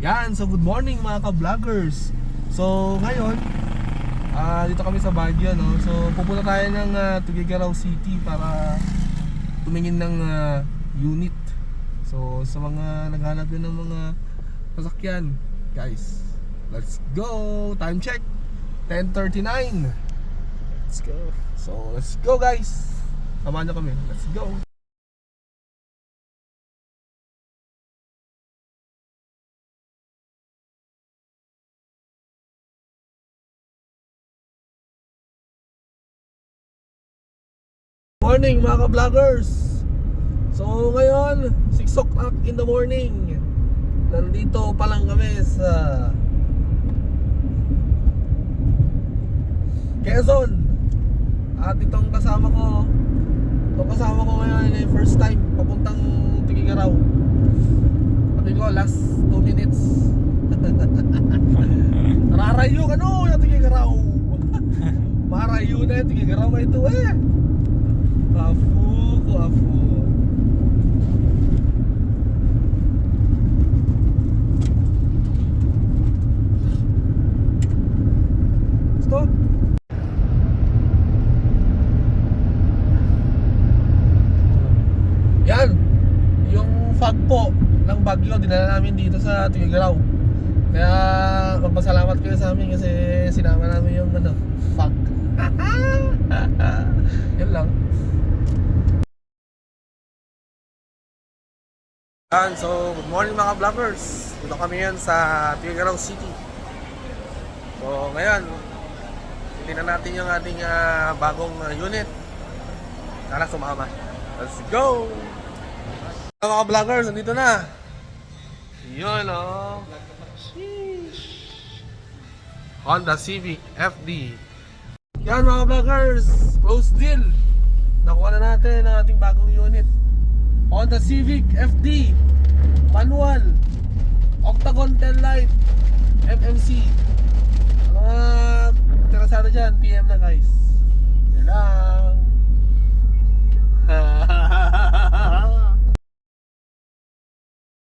Yan, so good morning mga ka-vloggers. So ngayon, dito kami sa Baguio, no? So pupunta tayo ng Tuguegarao City para tumingin ng unit. So sa mga naghanap din ng mga sasakyan, guys, let's go! Time check, 10:39. Let's go. So let's go, guys. Samahan nyo kami, let's go. Morning mga ka-vloggers. So ngayon 6 o'clock in the morning. Nandito pa lang kami sa Quezon. At itong kasama ko ngayon ay first time papuntang Tuguegarao. Sabi ko last 2 minutes. Nararayo ka no yung Tuguegarao. Marayo na yung Tuguegarao ka ito eh. Afu. Stop. Yan. Yung fog po ng Baguio dinala namin dito sa Tuguegarao. Kaya magpasalamat kayo sa amin kasi sinama namin yung fog. Yan lang. So, good morning mga vloggers. Dito kami yan sa Tuguegarao City. So, ngayon titignan natin yung ating bagong unit. Sana sumama. Let's go! Mga vloggers, nandito na. Yun o. Honda Civic FD. Yan mga vloggers, close deal. Nakuha na natin ang ating bagong unit. Honda Civic FD manual, octagon tail light, FMC. Mga interesado dyan, PM na guys.